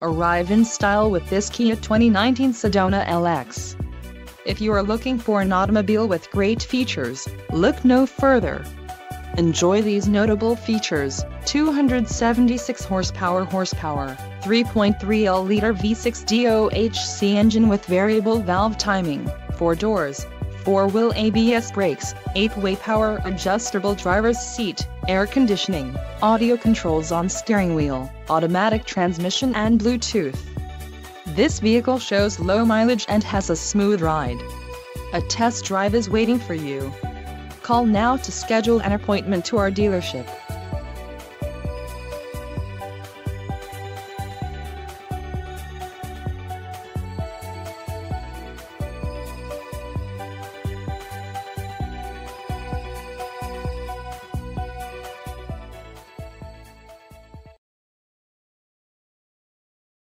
Arrive in style with this Kia 2019 Sedona LX. If you are looking for an automobile with great features, look no further. Enjoy these notable features: 276 horsepower, 3.3L V6 DOHC engine with variable valve timing, 4 doors, 4-wheel ABS brakes, 8-way power adjustable driver's seat, air conditioning, audio controls on steering wheel, automatic transmission and Bluetooth. This vehicle shows low mileage and has a smooth ride. A test drive is waiting for you. Call now to schedule an appointment to our dealership.